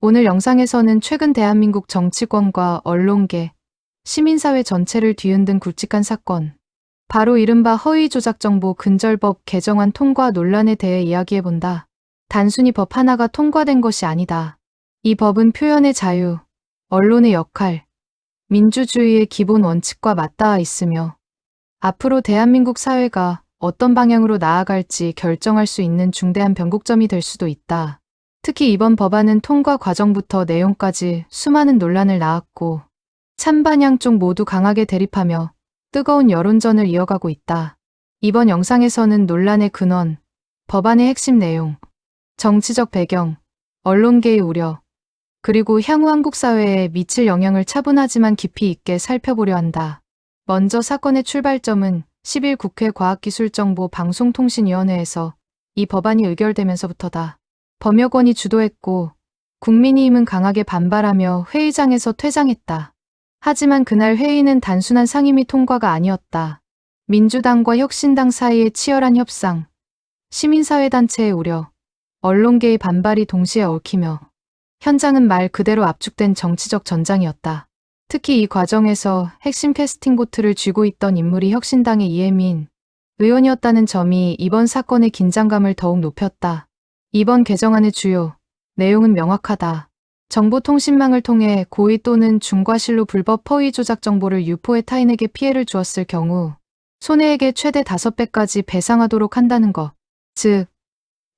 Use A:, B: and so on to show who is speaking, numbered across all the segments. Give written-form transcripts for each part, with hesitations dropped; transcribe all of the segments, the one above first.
A: 오늘 영상에서는 최근 대한민국 정치권과 언론계, 시민사회 전체를 뒤흔든 굵직한 사건, 바로 이른바 허위조작정보 근절법 개정안 통과 논란에 대해 이야기해본다. 단순히 법 하나가 통과된 것이 아니다. 이 법은 표현의 자유, 언론의 역할, 민주주의의 기본 원칙과 맞닿아 있으며 앞으로 대한민국 사회가 어떤 방향으로 나아갈지 결정할 수 있는 중대한 변곡점이 될 수도 있다. 특히 이번 법안은 통과 과정부터 내용까지 수많은 논란을 낳았고 찬반 양쪽 모두 강하게 대립하며 뜨거운 여론전을 이어가고 있다. 이번 영상에서는 논란의 근원, 법안의 핵심 내용, 정치적 배경, 언론계의 우려, 그리고 향후 한국 사회에 미칠 영향을 차분하지만 깊이 있게 살펴보려 한다. 먼저 사건의 출발점은 10일 국회 과학기술정보방송통신위원회에서 이 법안이 의결되면서부터다. 범여권이 주도했고 국민의힘은 강하게 반발하며 회의장에서 퇴장했다. 하지만 그날 회의는 단순한 상의 및 통과가 아니었다. 민주당과 혁신당 사이의 치열한 협상, 시민사회단체의 우려, 언론계의 반발이 동시에 얽히며 현장은 말 그대로 압축된 정치적 전장이었다. 특히 이 과정에서 핵심 캐스팅 보트를 쥐고 있던 인물이 혁신당의 이혜민 의원이었다는 점이 이번 사건의 긴장감을 더욱 높였다. 이번 개정안의 주요 내용은 명확하다. 정보통신망을 통해 고의 또는 중과실로 불법 허위 조작 정보를 유포해 타인에게 피해를 주었을 경우 손해액의 최대 5배까지 배상하도록 한다는 것. 즉,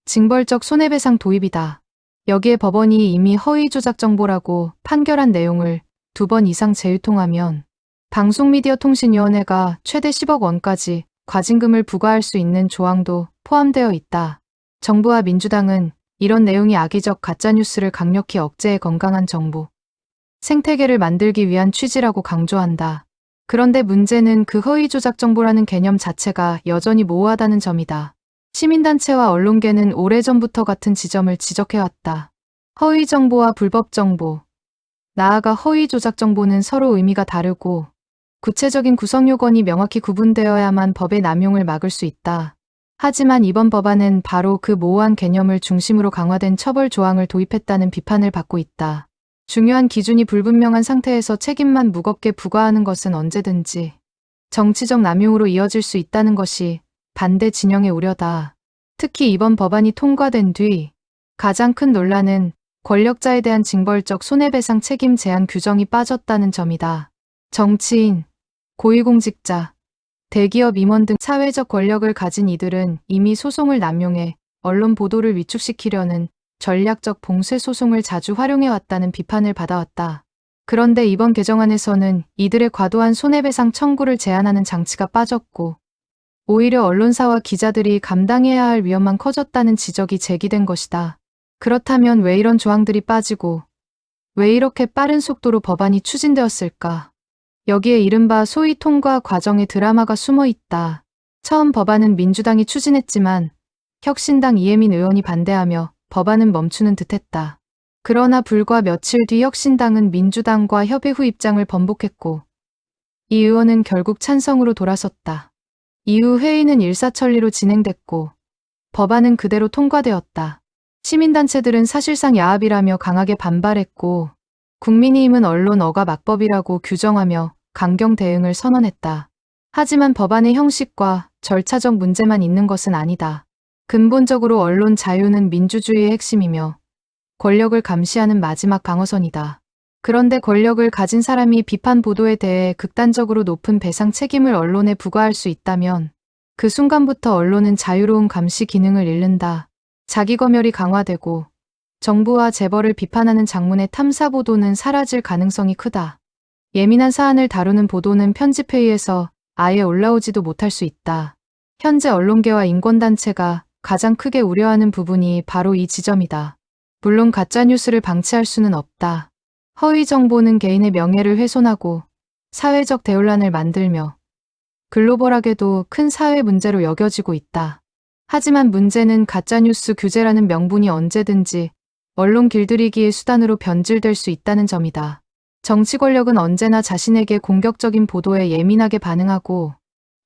A: 징벌적 손해배상 도입이다. 여기에 법원이 이미 허위 조작 정보라고 판결한 내용을 2번 이상 재유통하면 방송미디어통신위원회가 최대 10억 원까지 과징금을 부과할 수 있는 조항도 포함되어 있다. 정부와 민주당은 이런 내용이 악의적 가짜뉴스를 강력히 억제해 건강한 정보 생태계를 만들기 위한 취지라고 강조한다. 그런데 문제는 그 허위 조작 정보라는 개념 자체가 여전히 모호하다는 점이다. 시민단체와 언론계는 오래전부터 같은 지점을 지적해왔다. 허위 정보와 불법 정보, 나아가 허위 조작 정보는 서로 의미가 다르고 구체적인 구성 요건이 명확히 구분되어야만 법의 남용을 막을 수 있다. 하지만 이번 법안은 바로 그 모호한 개념을 중심으로 강화된 처벌 조항을 도입했다는 비판을 받고 있다. 중요한 기준이 불분명한 상태에서 책임만 무겁게 부과하는 것은 언제든지 정치적 남용으로 이어질 수 있다는 것이 반대 진영의 우려다. 특히 이번 법안이 통과된 뒤 가장 큰 논란은 권력자에 대한 징벌적 손해배상 책임 제한 규정이 빠졌다는 점이다. 정치인, 고위공직자, 대기업 임원 등 사회적 권력을 가진 이들은 이미 소송을 남용해 언론 보도를 위축시키려는 전략적 봉쇄 소송을 자주 활용해왔다는 비판을 받아왔다. 그런데 이번 개정안에서는 이들의 과도한 손해배상 청구를 제한하는 장치가 빠졌고 오히려 언론사와 기자들이 감당해야 할 위험만 커졌다는 지적이 제기된 것이다. 그렇다면 왜 이런 조항들이 빠지고 왜 이렇게 빠른 속도로 법안이 추진되었을까? 여기에 이른바 소위 통과 과정의 드라마가 숨어 있다. 처음 법안은 민주당이 추진했지만 혁신당 이혜민 의원이 반대하며 법안은 멈추는 듯했다. 그러나 불과 며칠 뒤 혁신당은 민주당과 협의 후 입장을 번복했고 이 의원은 결국 찬성으로 돌아섰다. 이후 회의는 일사천리로 진행됐고 법안은 그대로 통과되었다. 시민단체들은 사실상 야합이라며 강하게 반발했고 국민의힘은 언론 억압 악법이라고 규정하며 강경 대응을 선언했다. 하지만 법안의 형식과 절차적 문제만 있는 것은 아니다. 근본적으로 언론 자유는 민주주의의 핵심이며 권력을 감시하는 마지막 방어선이다. 그런데 권력을 가진 사람이 비판 보도에 대해 극단적으로 높은 배상 책임을 언론에 부과할 수 있다면 그 순간부터 언론은 자유로운 감시 기능을 잃는다. 자기검열이 강화되고 정부와 재벌을 비판하는 장문의 탐사 보도는 사라질 가능성이 크다. 예민한 사안을 다루는 보도는 편집회의에서 아예 올라오지도 못할 수 있다. 현재 언론계와 인권단체가 가장 크게 우려하는 부분이 바로 이 지점이다. 물론 가짜뉴스를 방치할 수는 없다. 허위 정보는 개인의 명예를 훼손하고 사회적 대혼란을 만들며 글로벌하게도 큰 사회 문제로 여겨지고 있다. 하지만 문제는 가짜뉴스 규제라는 명분이 언제든지 언론 길들이기의 수단으로 변질될 수 있다는 점이다. 정치 권력은 언제나 자신에게 공격적인 보도에 예민하게 반응하고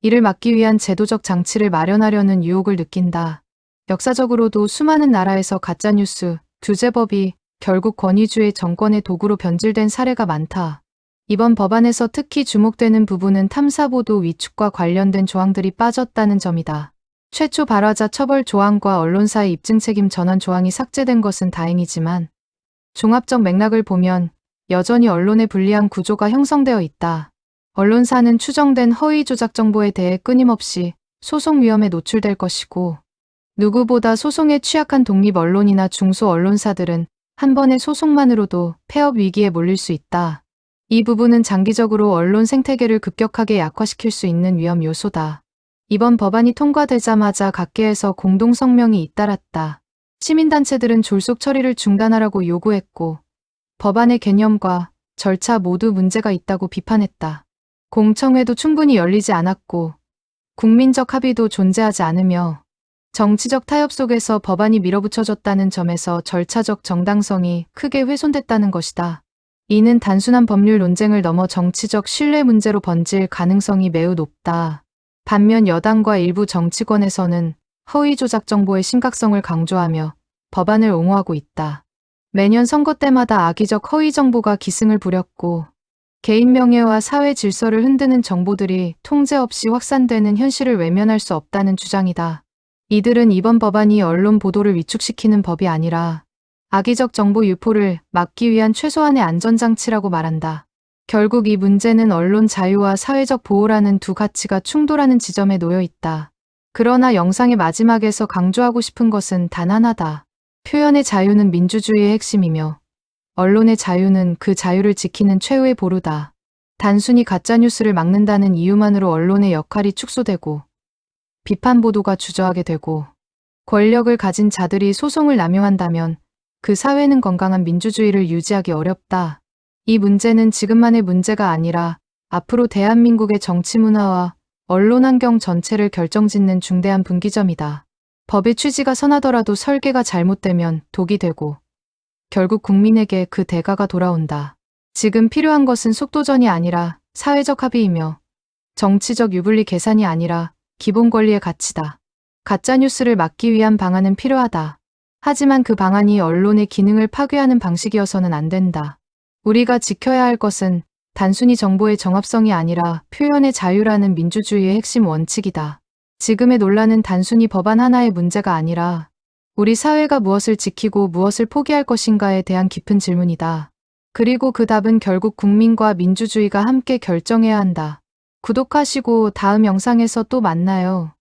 A: 이를 막기 위한 제도적 장치를 마련하려는 유혹을 느낀다. 역사적으로도 수많은 나라에서 가짜뉴스 규제법이 결국 권위주의 정권의 도구로 변질된 사례가 많다. 이번 법안에서 특히 주목되는 부분은 탐사보도 위축과 관련된 조항들이 빠졌다는 점이다. 최초 발화자 처벌 조항과 언론사의 입증 책임 전환 조항이 삭제된 것은 다행이지만 종합적 맥락을 보면 여전히 언론의 불리한 구조가 형성되어 있다. 언론사는 추정된 허위 조작 정보에 대해 끊임없이 소송 위험에 노출될 것이고 누구보다 소송에 취약한 독립 언론이나 중소 언론사들은 한 번의 소송만으로도 폐업 위기에 몰릴 수 있다. 이 부분은 장기적으로 언론 생태계를 급격하게 약화시킬 수 있는 위험 요소다. 이번 법안이 통과되자마자 각계에서 공동 성명이 잇따랐다. 시민단체들은 졸속 처리를 중단하라고 요구했고 법안의 개념과 절차 모두 문제가 있다고 비판했다. 공청회도 충분히 열리지 않았고 국민적 합의도 존재하지 않으며 정치적 타협 속에서 법안이 밀어붙여졌다는 점에서 절차적 정당성이 크게 훼손됐다는 것이다. 이는 단순한 법률 논쟁을 넘어 정치적 신뢰 문제로 번질 가능성이 매우 높다. 반면 여당과 일부 정치권에서는 허위 조작 정보의 심각성을 강조하며 법안을 옹호하고 있다. 매년 선거 때마다 악의적 허위 정보가 기승을 부렸고 개인 명예와 사회 질서를 흔드는 정보들이 통제 없이 확산되는 현실을 외면할 수 없다는 주장이다. 이들은 이번 법안이 언론 보도를 위축시키는 법이 아니라 악의적 정보 유포를 막기 위한 최소한의 안전장치라고 말한다. 결국 이 문제는 언론 자유와 사회적 보호라는 두 가치가 충돌하는 지점에 놓여 있다. 그러나 영상의 마지막에서 강조하고 싶은 것은 단 하나다. 표현의 자유는 민주주의의 핵심이며 언론의 자유는 그 자유를 지키는 최후의 보루다. 단순히 가짜뉴스를 막는다는 이유만으로 언론의 역할이 축소되고 비판 보도가 주저하게 되고 권력을 가진 자들이 소송을 남용한다면 그 사회는 건강한 민주주의를 유지하기 어렵다. 이 문제는 지금만의 문제가 아니라 앞으로 대한민국의 정치 문화와 언론 환경 전체를 결정짓는 중대한 분기점이다. 법의 취지가 선하더라도 설계가 잘못되면 독이 되고 결국 국민에게 그 대가가 돌아온다. 지금 필요한 것은 속도전이 아니라 사회적 합의이며 정치적 유불리 계산이 아니라 기본 권리의 가치다. 가짜뉴스를 막기 위한 방안은 필요하다. 하지만 그 방안이 언론의 기능을 파괴하는 방식이어서는 안 된다. 우리가 지켜야 할 것은 단순히 정보의 정합성이 아니라 표현의 자유라는 민주주의의 핵심 원칙이다. 지금의 논란은 단순히 법안 하나의 문제가 아니라 우리 사회가 무엇을 지키고 무엇을 포기할 것인가에 대한 깊은 질문이다. 그리고 그 답은 결국 국민과 민주주의가 함께 결정해야 한다. 구독하시고 다음 영상에서 또 만나요.